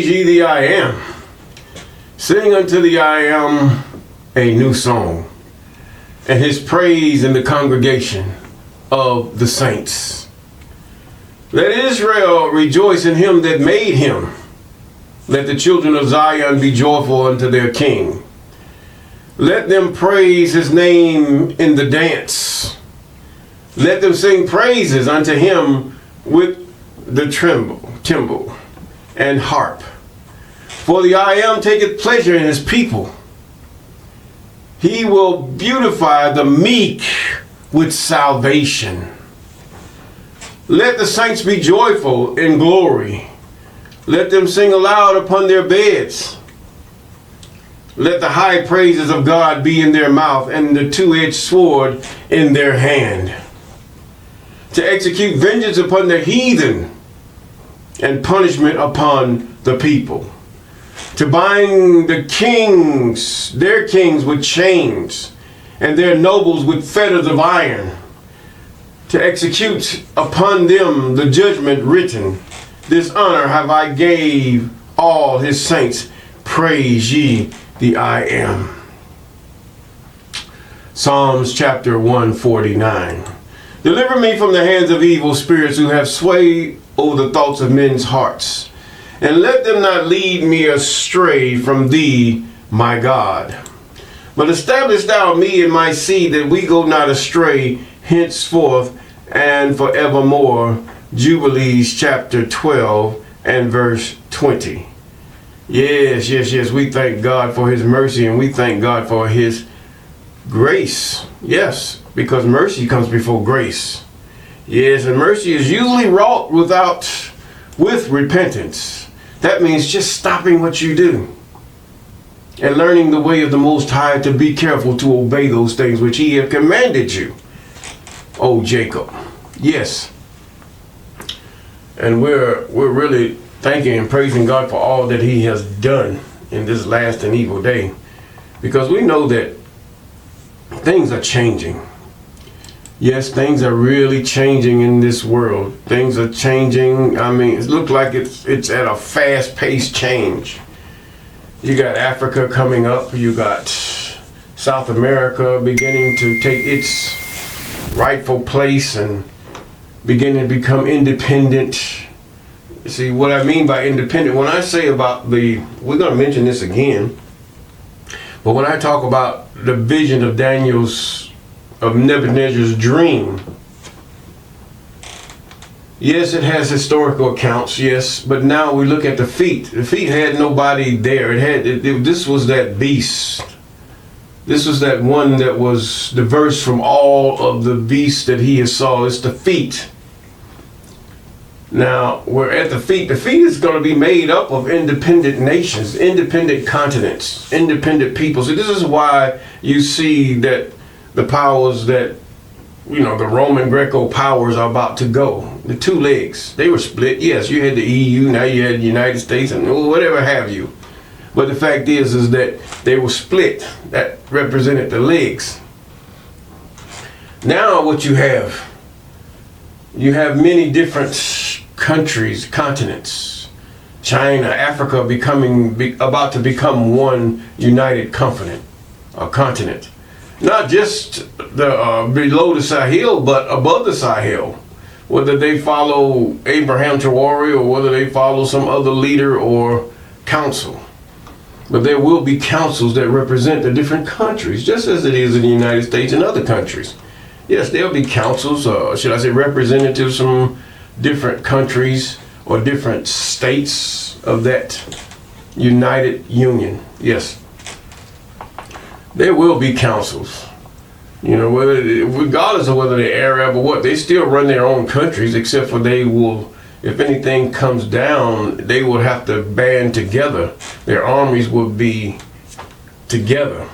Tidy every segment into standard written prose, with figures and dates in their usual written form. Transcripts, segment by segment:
ye the I am. Sing unto the I am a new song, and his praise in the congregation of the saints. Let Israel rejoice in him that made him. Let the children of Zion be joyful unto their king. Let them praise his name in the dance. Let them sing praises unto him with the timbrel and harp. For the I am taketh pleasure in his people. He will beautify the meek with salvation. Let the saints be joyful in glory. Let them sing aloud upon their beds. Let the high praises of God be in their mouth, and the two-edged sword in their hand, to execute vengeance upon the heathen and punishment upon the people, to bind the kings, their kings, with chains, and their nobles with fetters of iron, to execute upon them the judgment written. This honor have I gave all his saints. Praise ye the I am. Psalms chapter 149. Deliver me from the hands of evil spirits who have swayed over the thoughts of men's hearts, and let them not lead me astray from thee, my God. But establish thou me and my seed, that we go not astray henceforth and forevermore. Jubilees chapter 12 and verse 20. Yes, we thank God for his mercy, and we thank God for his grace. Yes, because mercy comes before grace. Yes, and mercy is usually wrought with repentance. That means just stopping what you do and learning the way of the Most High, to be careful to obey those things which he have commanded you, O Jacob. Yes. And we're really thanking and praising God for all that he has done in this last and evil day, because we know that things are changing. Yes, things are really changing in this world. Things are changing. I mean, it looks like it's at a fast-paced change. You got Africa coming up. You got South America beginning to take its rightful place and beginning to become independent. See what I mean by independent? When I say about we're going to mention this again, but when I talk about the vision of Nebuchadnezzar's dream, yes, it has historical accounts, yes, but now we look at the feet. The feet had nobody there. This was that beast. This was that one that was diverse from all of the beasts that he has saw. It's the feet. Now, we're at the feet. The feet is going to be made up of independent nations, independent continents, independent peoples. So this is why you see that the powers that, the Roman Greco powers are about to go. The two legs, they were split. Yes, you had the EU, now you had the United States, and whatever have you. But the fact is that they were split. That represented the legs. Now what you have many different countries, continents. China, Africa about to become one united continent. Not just below the Sahel, but above the Sahel. Whether they follow Abraham Traore or whether they follow some other leader or council. But there will be councils that represent the different countries, just as it is in the United States and other countries. Yes, there'll be councils, representatives from different countries or different states of that united union. Yes. There will be councils. Regardless of whether they're Arab or what, they still run their own countries, except for they will, if anything comes down, they will have to band together. Their armies will be together.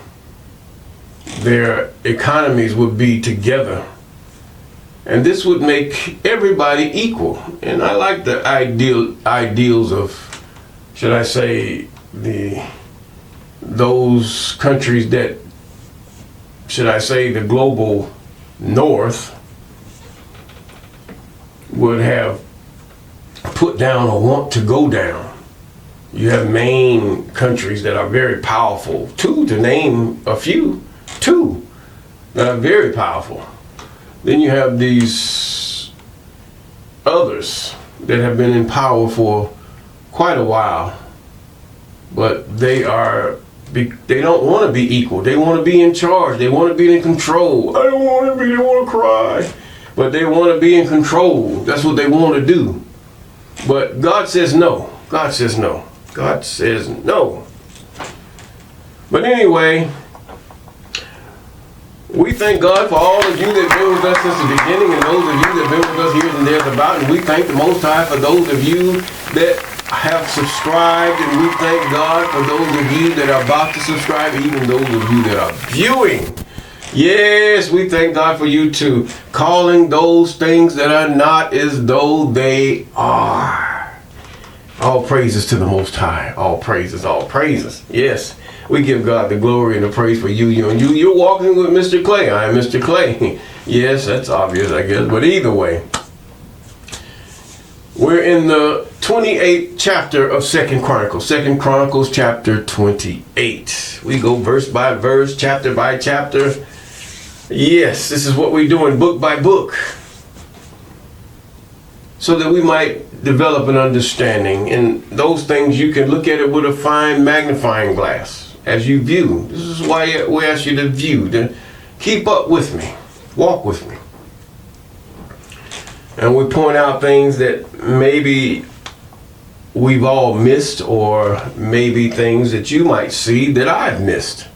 Their economies would be together. And this would make everybody equal. And I like the ideals of, should I say, those countries that, should I say, the global north would have put down or want to go down. You have main countries that are very powerful. Two, to name a few. Two that are very powerful. Then you have these others that have been in power for quite a while. But they don't want to be equal. They want to be in charge. They want to be in control. I don't want to be, they want to cry. But they want to be in control. That's what they want to do. But God says no. God says no. God says no. But anyway, we thank God for all of you that have been with us since the beginning, and those of you that have been with us here and there about. And we thank the Most High for those of you that have subscribed, and we thank God for those of you that are about to subscribe, even those of you that are viewing. Yes, we thank God for you too. Calling those things that are not as though they are. All praises to the Most High. All praises, all praises. Yes, we give God the glory and the praise for you. You're walking with Mr. Clay. I am Mr. Clay. Yes, that's obvious, I guess. But either way, we're in the 28th chapter of 2 Chronicles. 2 Chronicles chapter 28. We go verse by verse, chapter by chapter. Yes, this is what we're doing, book by book, so that we might develop an understanding. And those things, you can look at it with a fine magnifying glass as you view. This is why we ask you to view, to keep up with me, walk with me. And we point out things that maybe we've all missed, or maybe things that you might see that I've missed.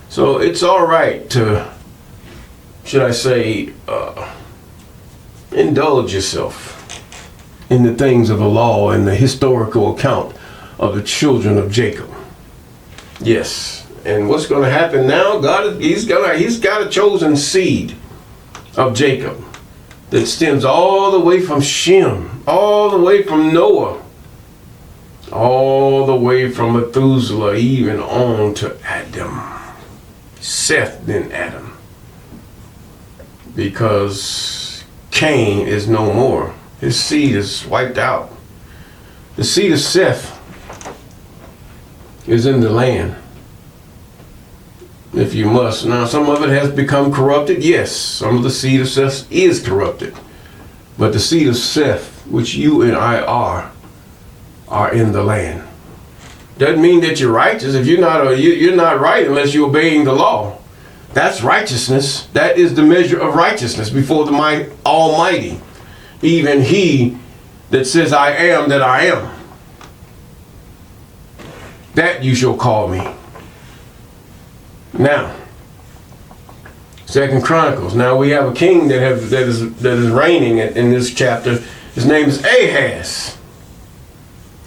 So it's all right to, should I say, indulge yourself in the things of the law and the historical account of the children of Jacob. Yes, and what's going to happen now? He's got a chosen seed of Jacob that stems all the way from Shem, all the way from Noah, all the way from Methuselah, even on to Adam. Seth, then Adam. Because Cain is no more. His seed is wiped out. The seed of Seth is in the land, if you must. Now, some of it has become corrupted. Yes, some of the seed of Seth is corrupted. But the seed of Seth, which you and I are in the land. Doesn't mean that you're righteous. If you're not right unless you're obeying the law. That's righteousness. That is the measure of righteousness before the Almighty. Even he that says, I am that I am. That you shall call me. Now, 2 Chronicles. Now we have a king that is reigning in this chapter. His name is Ahaz.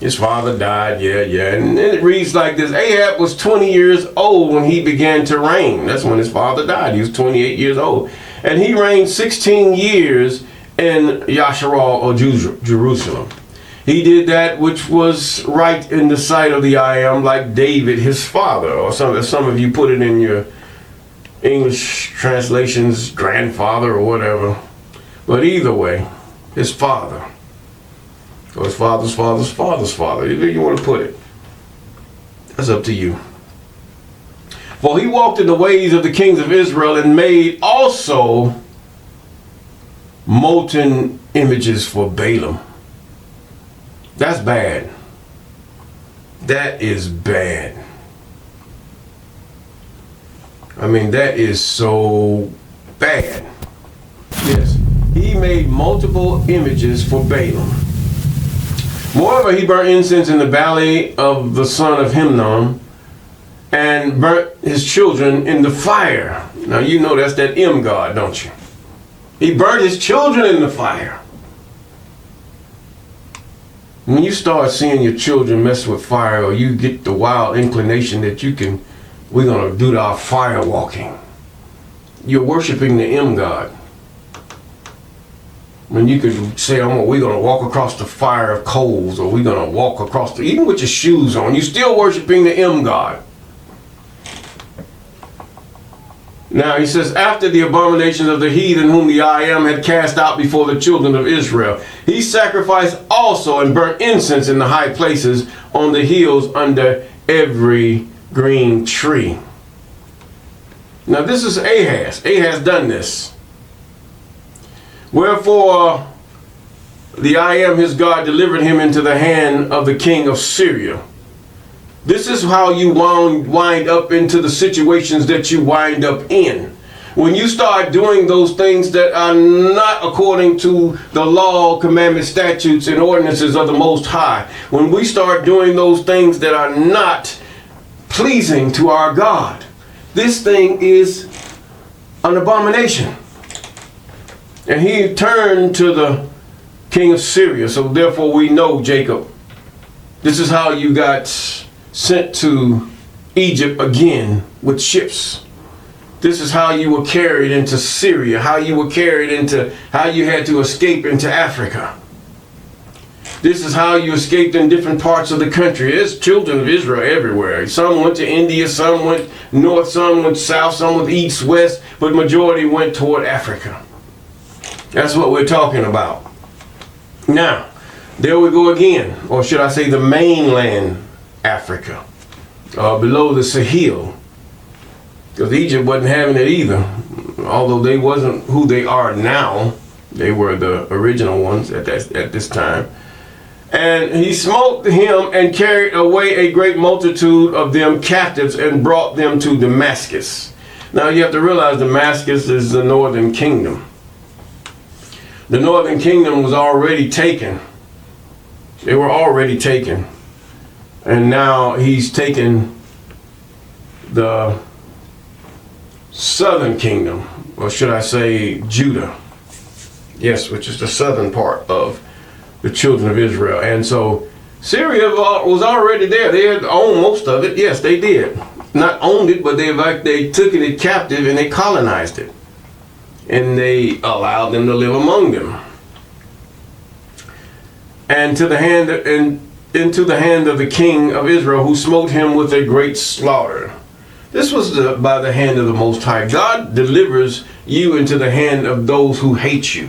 His father died, and it reads like this. Ahab was 20 years old when he began to reign. That's when his father died. He was 28 years old. And he reigned 16 years in Yasharal, or Jerusalem. He did that which was right in the sight of the I Am, like David, his father, or some of you put it in your English translations, grandfather or whatever. But either way, his father. Or his father's father's father's father, either you want to put it. That's up to you. For he walked in the ways of the kings of Israel and made also molten images for Balaam. That's bad. That is bad. I mean, that is so bad. Yes, he made multiple images for Balaam. Moreover, he burnt incense in the valley of the son of Hinnom, and burnt his children in the fire. Now you know that's that M God, don't you? He burnt his children in the fire. When you start seeing your children mess with fire, or you get the wild inclination that we're going to do our fire walking, you're worshiping the M God. When you could say, we're going to walk across the fire of coals, or we're going to walk across even with your shoes on, you're still worshiping the M God. Now he says, after the abominations of the heathen whom the I am had cast out before the children of Israel, he sacrificed also and burnt incense in the high places on the hills under every green tree. Now this is Ahaz. Ahaz done this. Wherefore the I am his God delivered him into the hand of the king of Syria. This is how you wind up into the situations that you wind up in. When you start doing those things that are not according to the law, commandments, statutes, and ordinances of the Most High. When we start doing those things that are not pleasing to our God. This thing is an abomination. And he turned to the king of Syria. So therefore we know, Jacob, this is how you got sent to Egypt again with ships. This is how you were carried into Syria, how you were carried into, how you had to escape into Africa. This is how you escaped in different parts of the country. There's children of Israel everywhere. Some went to India, some went north, some went south, some went east, west, but majority went toward Africa. That's what we're talking about. Now, there we go again, or should I say the mainland Africa, below the Sahel, because Egypt wasn't having it either. Although they wasn't who they are now, they were the original ones at this time. And he smote him and carried away a great multitude of them captives and brought them to Damascus. Now you have to realize Damascus is the northern kingdom. The northern kingdom was already taken. They were already taken. And now he's taken the southern kingdom, or should I say Judah. Yes, which is the southern part of the children of Israel. And so Syria was already there. They had owned most of it. Yes, they did. Not owned it, but they took it captive and they colonized it. And they allowed them to live among them. And to the hand into the hand of the king of Israel, who smote him with a great slaughter. This was by the hand of the Most High. God delivers you into the hand of those who hate you,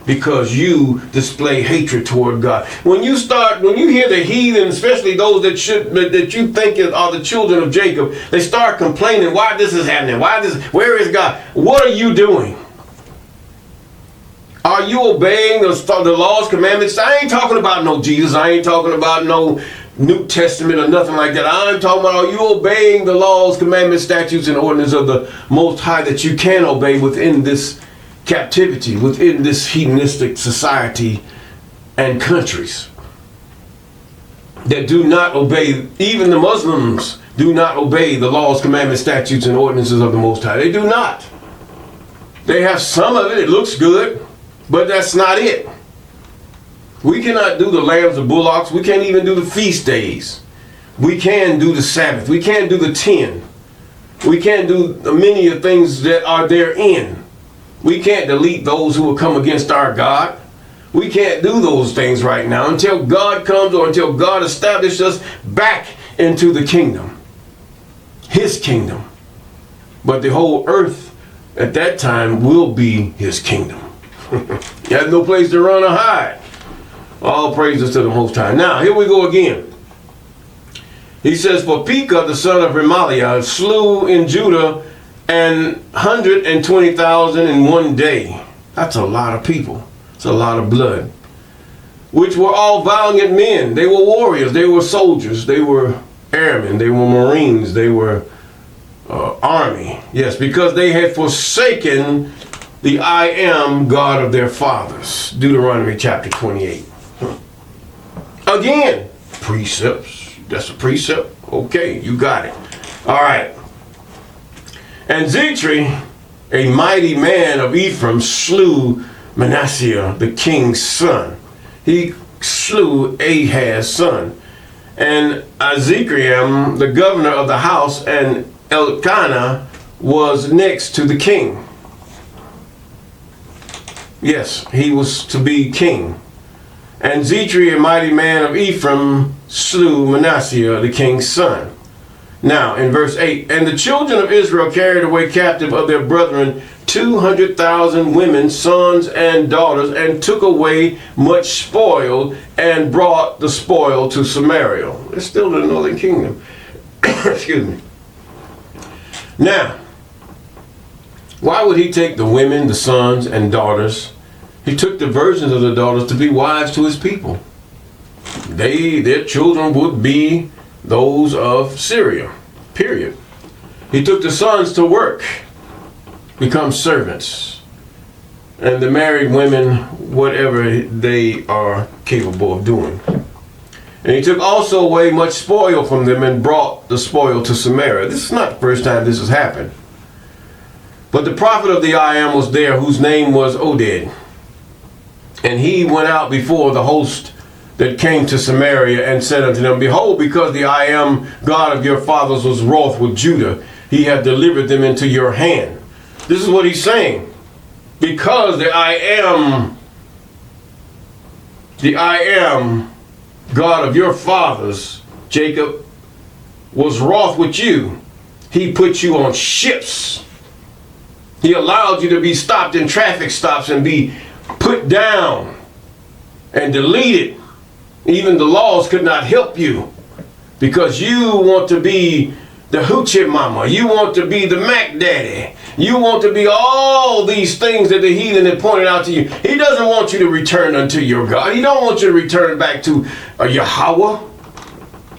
because you display hatred toward God. When you hear the heathen, especially those that you think are the children of Jacob, they start complaining, why this is happening? Where is God? What are you doing? Are you obeying the laws, commandments? I ain't talking about no Jesus. I ain't talking about no New Testament or nothing like that. I'm talking about, are you obeying the laws, commandments, statutes, and ordinances of the Most High that you can obey within this captivity, within this hedonistic society and countries that do not obey? Even the Muslims do not obey the laws, commandments, statutes, and ordinances of the Most High. They do not. They have some of it. It looks good. But that's not it. We cannot do the lambs and bullocks. We can't even do the feast days. We can do the Sabbath. We can't do the 10. We can't do many of the things that are therein. We can't delete those who will come against our God. We can't do those things right now until God comes, or until God establishes us back into the kingdom. His kingdom. But the whole earth at that time will be his kingdom. You have no place to run or hide. All praises to the Most High. Now, here we go again. He says, for Pekah, the son of Remaliah, slew in Judah 120,000 in one day. That's a lot of people. It's a lot of blood. Which were all valiant men. They were warriors. They were soldiers. They were airmen. They were marines. They were army. Yes, because they had forsaken the I am God of their fathers. Deuteronomy chapter 28. Again, precepts. That's a precept. Okay, you got it. All right. And Zitri, a mighty man of Ephraim, slew Manasseh, the king's son. He slew Ahaz's son. And Azikram, the governor of the house, and Elkanah was next to the king. Yes, he was to be king. And Zitri, a mighty man of Ephraim, slew Manasseh, the king's son. Now, in verse 8, and the children of Israel carried away captive of their brethren 200,000 women, sons and daughters, and took away much spoil, and brought the spoil to Samaria. It's still the northern kingdom. Excuse me. Now, why would he take the women, the sons and daughters? He took the virgins of the daughters to be wives to his people. Their children would be those of Syria, period. He took the sons to work, become servants, and the married women, whatever they are capable of doing. And he took also away much spoil from them and brought the spoil to Samaria. This is not the first time this has happened. But the prophet of the I Am was there, whose name was Oded. And he went out before the host that came to Samaria and said unto them, behold, because the I Am God of your fathers was wroth with Judah, he hath delivered them into your hand. This is what he's saying. Because the I Am God of your fathers, Jacob, was wroth with you, he put you on ships. He allowed you to be stopped in traffic stops and be put down and deleted. Even the laws could not help you because you want to be the hoochie mama. You want to be the Mac daddy. You want to be all these things that the heathen had pointed out to you. He doesn't want you to return unto your God. He don't want you to return back to Yahweh.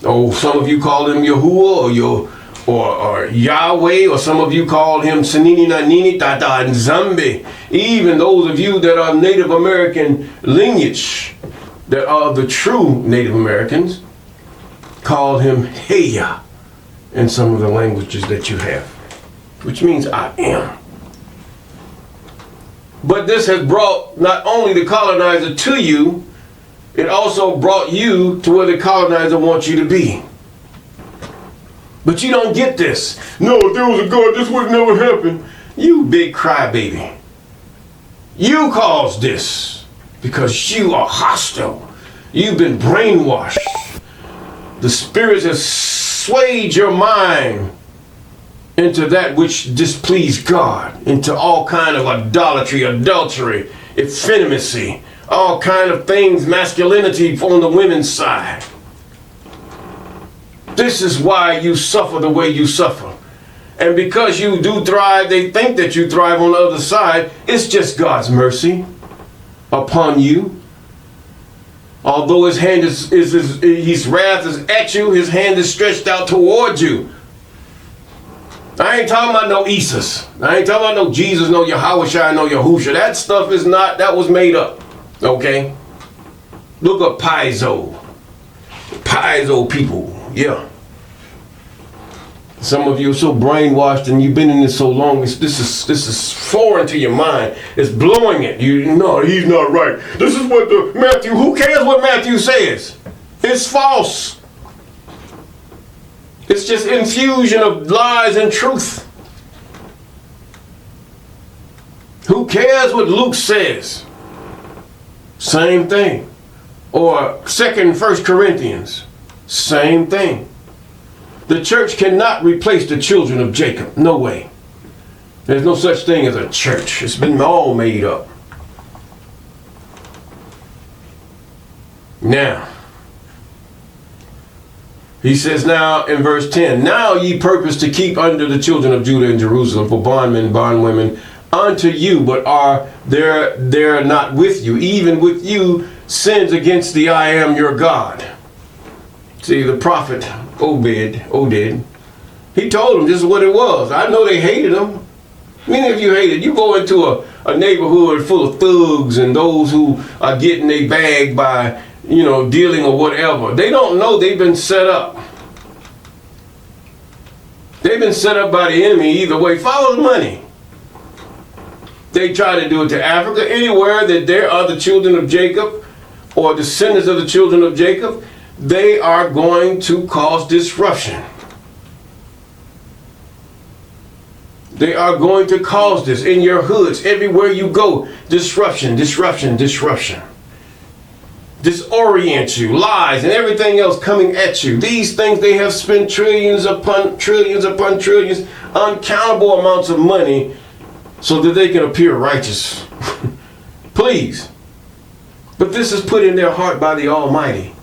Oh, some of you call him Yahuwah or Yahweh, or some of you call him Sanini Nanini Tata and Zambi. Even those of you that are Native American lineage, that are the true Native Americans, call him Heya in some of the languages that you have, which means I am. But this has brought not only the colonizer to you, it also brought you to where the colonizer wants you to be. But you don't get this. No, if there was a God, this would never happen. You big crybaby. You caused this because you are hostile. You've been brainwashed. The spirits have swayed your mind into that which displeased God, into all kind of idolatry, adultery, effeminacy, all kind of things, masculinity on the women's side. This is why you suffer the way you suffer. And because you do thrive, they think that you thrive on the other side. It's just God's mercy upon you. Although his hand his wrath is at you, his hand is stretched out toward you. I ain't talking about no Isis. I ain't talking about no Jesus, no Yahushua, no Yahusha. That stuff is not, that was made up. Okay? Look up Paizo. Paizo people. Yeah. Some of you are so brainwashed and you've been in this so long, this is foreign to your mind. It's blowing it. No, he's not right. This is what Matthew, who cares what Matthew says? It's false. It's just infusion of lies and truth. Who cares what Luke says? Same thing. Or 1 Corinthians. Same thing. The church cannot replace the children of Jacob. No way. There's no such thing as a church. It's been all made up. Now, he says now in verse 10, now ye purpose to keep under the children of Judah and Jerusalem for bondmen, bondwomen unto you, but are there not with you, even with you sins against the I Am your God. See, the prophet Oded, he told them this is what it was. I know they hated him. Many of you hated. You go into a neighborhood full of thugs and those who are getting their bag by, dealing or whatever. They don't know they've been set up. They've been set up by the enemy either way. Follow the money. They try to do it to Africa. Anywhere that there are the children of Jacob or descendants of the children of Jacob, they are going to cause disruption. They are going to cause this in your hoods. Everywhere you go, disruption, disruption, disruption. disorient you, lies and everything else coming at you. These things, they have spent trillions upon trillions, uncountable amounts of money so that they can appear righteous. Please. But this is put in their heart by the Almighty,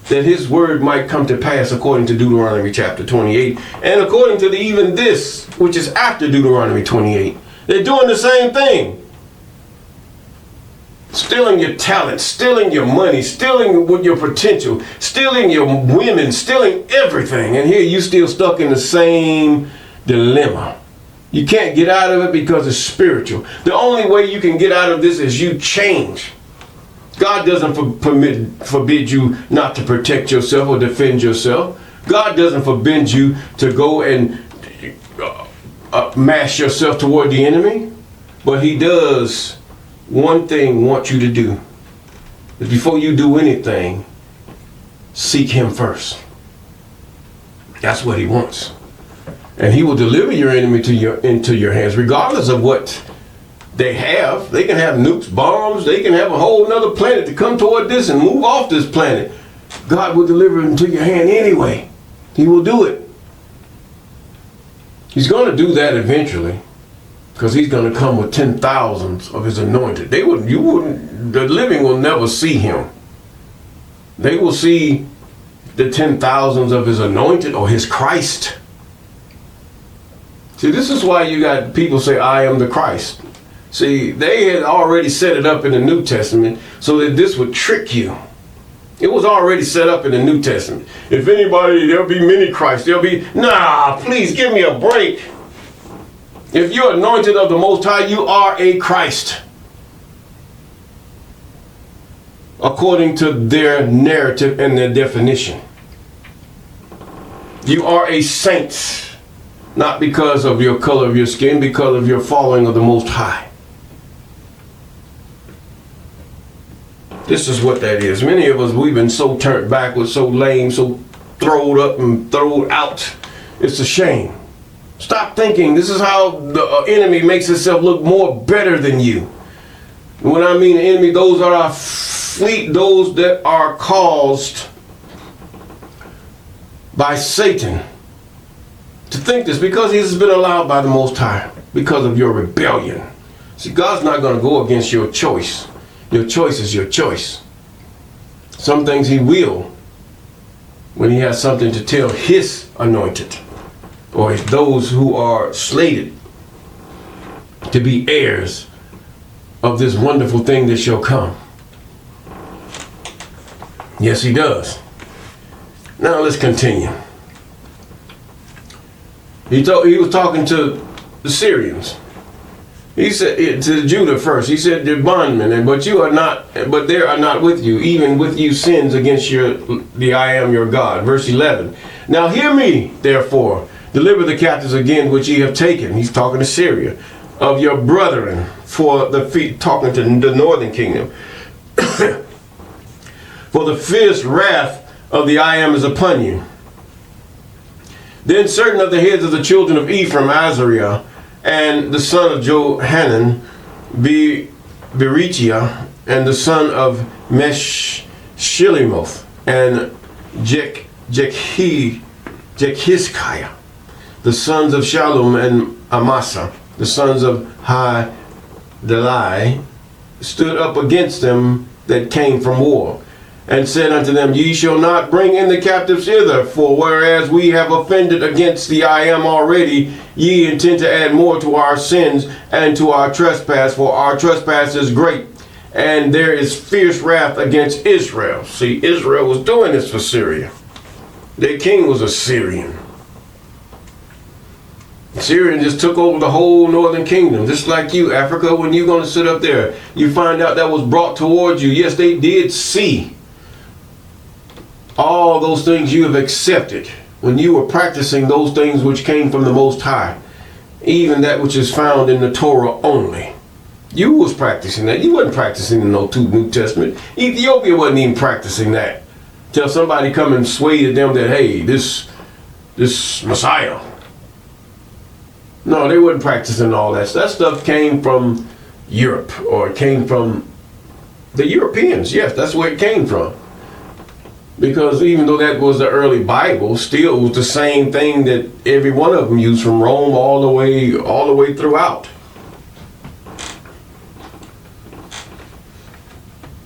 that his word might come to pass according to Deuteronomy chapter 28, and according to even this, which is after Deuteronomy 28. They're doing the same thing. Stealing your talent, stealing your money, stealing with your potential, stealing your women, stealing everything. And here you still stuck in the same dilemma. You can't get out of it because it's spiritual. The only way you can get out of this is you change. God doesn't forbid you not to protect yourself or defend yourself. God doesn't forbid you to go and mash yourself toward the enemy. But he does one thing want you to do. Is before you do anything, seek him first. That's what he wants. And he will deliver your enemy into your hands, regardless of what they have. They can have nukes, bombs. They can have a whole nother planet to come toward this and move off this planet. God will deliver it into your hand anyway. He will do it. He's going to do that eventually, because he's going to come with 10,000s of his anointed. The living will never see him. They will see the 10,000s of his anointed or his Christ. See, this is why you got people say, I am the Christ. See, they had already set it up in the New Testament so that this would trick you. It was already set up in the New Testament. If anybody, there'll be many Christs. Nah, please give me a break. If you're anointed of the Most High, you are a Christ. According to their narrative and their definition. You are a saint. Not because of your color of your skin, because of your following of the Most High. This is what that is. Many of us, we've been so turned backwards, so lame, so thrown up and thrown out. It's a shame. Stop thinking this is how the enemy makes itself look more better than you. And when I mean the enemy, those are our fleet, those that are caused by Satan to think this, because he has been allowed by the Most High, because of your rebellion. See, God's not going to go against your choice. Your choice is your choice. Some things he will when he has something to tell his anointed, or those who are slated to be heirs of this wonderful thing that shall come. Yes, he does. Now let's continue. He was talking to the Syrians. He said to Judah first. He said, "They're bondmen, but they are not with you. Even with you sins against the I am your God." Verse 11. "Now hear me, therefore, deliver the captives again which ye have taken." He's talking to Syria. "Of your brethren, for the feet," talking to the northern kingdom. "For the fierce wrath of the I am is upon you." Then certain of the heads of the children of Ephraim, Azariah, and the son of Johanan, Berechiah, and the son of Meshillemoth, and Jechizkiah, the sons of Shallum and Amasa, the sons of Hadalai, stood up against them that came from war, and said unto them, "Ye shall not bring in the captives hither, for whereas we have offended against the I am already, ye intend to add more to our sins and to our trespass, for our trespass is great, and there is fierce wrath against Israel." See, Israel was doing this for Syria. Their king was a Syrian. Syrian just took over the whole northern kingdom, just like you, Africa. When you're going to sit up there, you find out that was brought towards you. Yes, they did see all those things you have accepted when you were practicing those things which came from the Most High, even that which is found in the Torah only. You was practicing that. You wasn't practicing in no New Testament. Ethiopia wasn't even practicing that. Till somebody come and sway to them that, hey, this Messiah. No, they wasn't practicing all that. That stuff came from Europe, or it came from The Europeans, yes, that's where it came from. Because even though that was the early Bible, still was the same thing that every one of them used from Rome all the way throughout.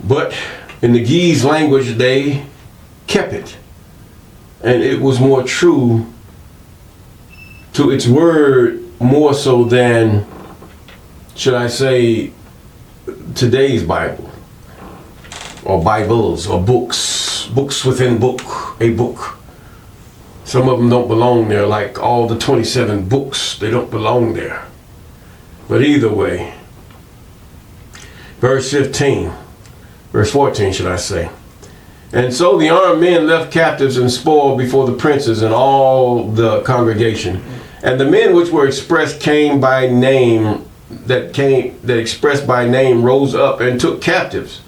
But in the Ge'ez language, they kept it. And it was more true to its word more so than, should I say, today's Bible. Or Bibles, or books. Books within a book. Some of them don't belong there, like all the 27 books. They don't belong there. But either way, verse 14, should I say. And so the armed men left captives and spoil before the princes and all the congregation. And the men which were expressed that expressed by name rose up and took captives.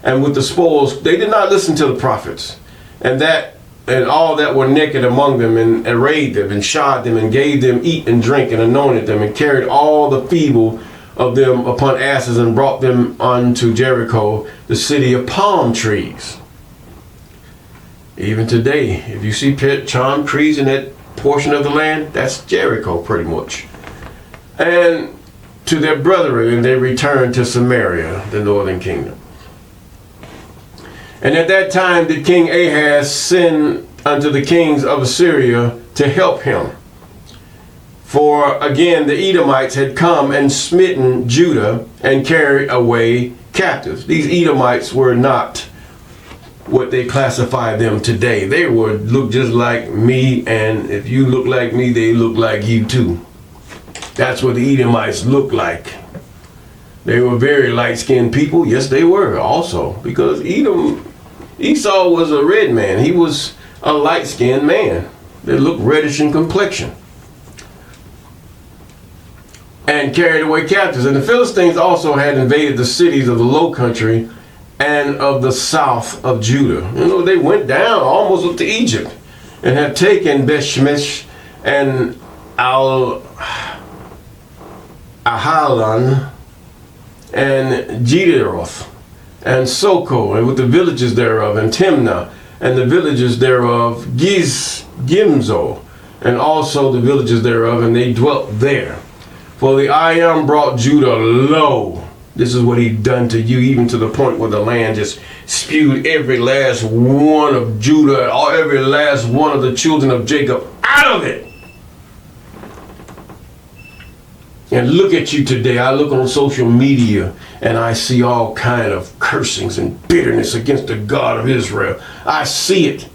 And with the spoils, they did not listen to the prophets. And all that were naked among them, and arrayed them, and shod them, and gave them eat and drink, and anointed them, and carried all the feeble of them upon asses, and brought them unto Jericho, the city of palm trees. Even today, if you see palm trees in that portion of the land, that's Jericho pretty much. And to their brethren they returned to Samaria, the northern kingdom. And at that time did King Ahaz send unto the kings of Assyria to help him. For again the Edomites had come and smitten Judah and carried away captives. These Edomites were not what they classify them today. They would look just like me, and if you look like me, they look like you too. That's what the Edomites looked like. They were very light-skinned people. Yes, they were also, because Esau was a red man. He was a light-skinned man that looked reddish in complexion. And carried away captives. And the Philistines also had invaded the cities of the low country and of the south of Judah. You know, they went down almost up to Egypt and had taken Bethshemesh and Ahalan and Gederoth and Soko, and with the villages thereof, and Timnah and the villages thereof, Gimzo, and also the villages thereof, and they dwelt there. For the I Am brought Judah low. This is what he'd done to you, even to the point where the land just spewed every last one of Judah, or every last one of the children of Jacob out of it. And look at you today. I look on social media and I see all kind of cursings and bitterness against the God of Israel. I see it.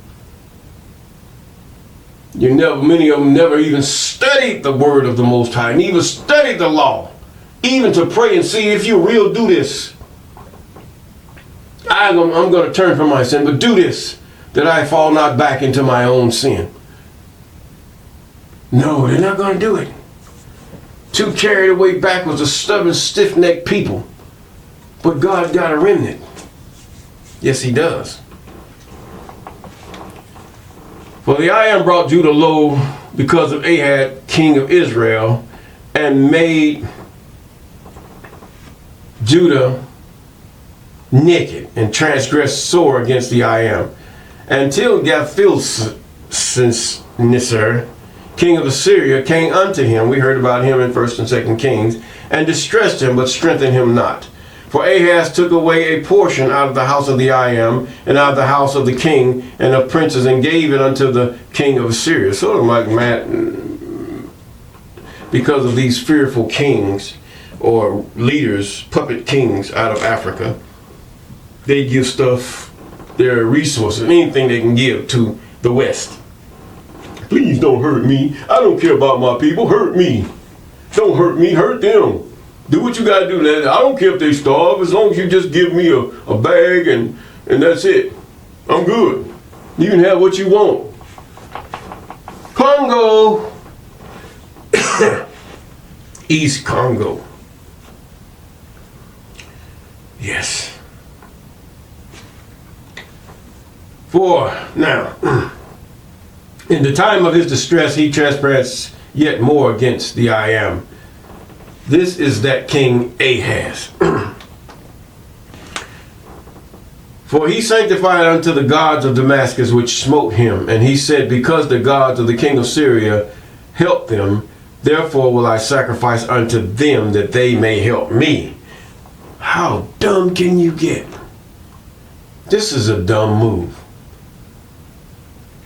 Many of them never even studied the word of the Most High, and even studied the law, even to pray and see if you real do this. I'm going to turn from my sin, but do this, that I fall not back into my own sin. No, they're not going to do it. Too carried away backwards, a stubborn, stiff-necked people. But God got a remnant. Yes, he does. For the I Am brought Judah low because of Ahaz, king of Israel, and made Judah naked and transgressed sore against the I Am. Until Gathilsnisar, king of Assyria, came unto him. We heard about him in 1st and 2nd Kings, and distressed him, but strengthened him not. For Ahaz took away a portion out of the house of the I Am, and out of the house of the king and of princes, and gave it unto the king of Assyria. Sort of like because of these fearful kings or leaders, puppet kings out of Africa, they give stuff, their resources, anything they can give to the West. Please don't hurt me. I don't care about my people. Hurt me. Don't hurt me. Hurt them. Do what you got to do. I don't care if they starve, as long as you just give me a bag and that's it. I'm good. You can have what you want. Congo. East Congo. Yes. For now, in the time of his distress, he trespassed yet more against the I Am. This is that King Ahaz. For he sanctified unto the gods of Damascus, which smote him. And he said, because the gods of the king of Syria helped them, therefore will I sacrifice unto them that they may help me. How dumb can you get? This is a dumb move.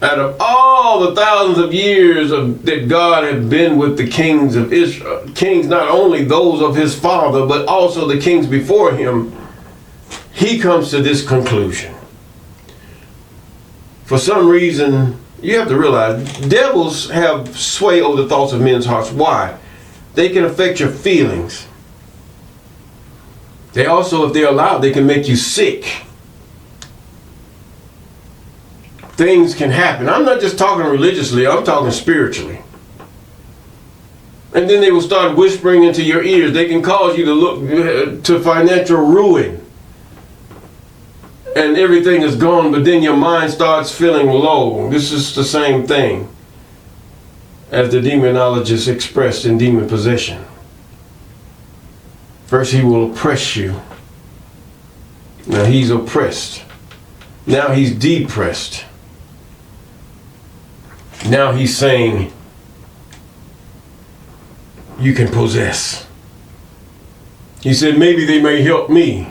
Out of all the thousands of years that God had been with the kings of Israel, kings not only those of his father, but also the kings before him, he comes to this conclusion. For some reason, you have to realize, devils have sway over the thoughts of men's hearts. Why? They can affect your feelings. They also, if they're allowed, they can make you sick. Things can happen. I'm not just talking religiously, I'm talking spiritually. And then they will start whispering into your ears. They can cause you to look to financial ruin. And everything is gone, but then your mind starts feeling low. This is the same thing as the demonologist expressed in demon possession. First, he will oppress you. Now he's oppressed. Now he's depressed. Now he's saying, you can possess. He said, maybe they may help me.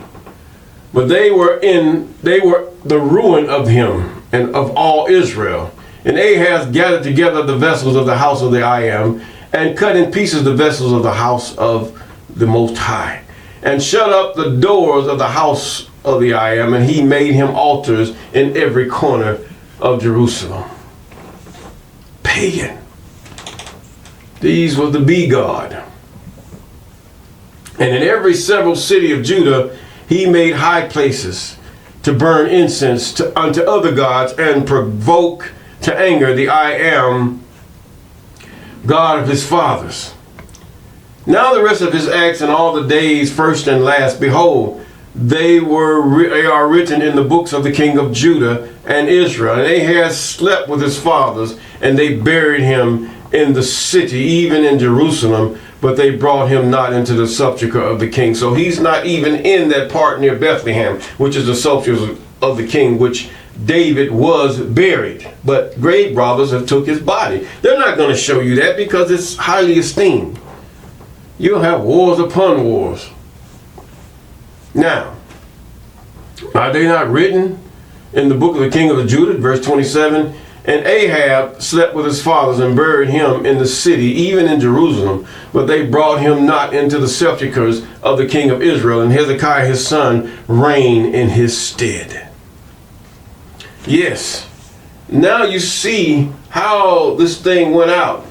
But they were the ruin of him and of all Israel. And Ahaz gathered together the vessels of the house of the I Am, and cut in pieces the vessels of the house of the Most High, and shut up the doors of the house of the I Am, and he made him altars in every corner of Jerusalem. Pagan. These were the bee god. And in every several city of Judah, he made high places to burn incense unto other gods and provoke to anger the I Am God of his fathers. Now the rest of his acts and all the days, first and last, behold, they are written in the books of the king of Judah and Israel. And Ahaz slept with his fathers, and they buried him in the city, even in Jerusalem, but they brought him not into the sepulchre of the king. So he's not even in that part near Bethlehem, which is the sepulchre of the king, which David was buried. But grave robbers have took his body. They're not going to show you that because it's highly esteemed. You'll have wars upon wars. Now, are they not written in the book of the king of Judah, verse 27? And Ahab slept with his fathers and buried him in the city, even in Jerusalem. But they brought him not into the sepulchres of the king of Israel. And Hezekiah his son reigned in his stead. Yes. Now you see how this thing went out.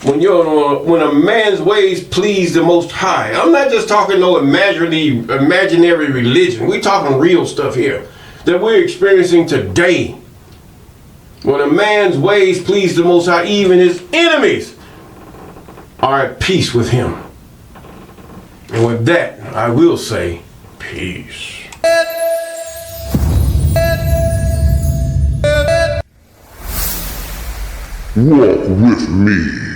When a man's ways please the Most High. I'm not just talking no imaginary religion. We're talking real stuff here that we're experiencing today. When a man's ways please the Most High, even his enemies are at peace with him. And with that, I will say, peace. Walk with me.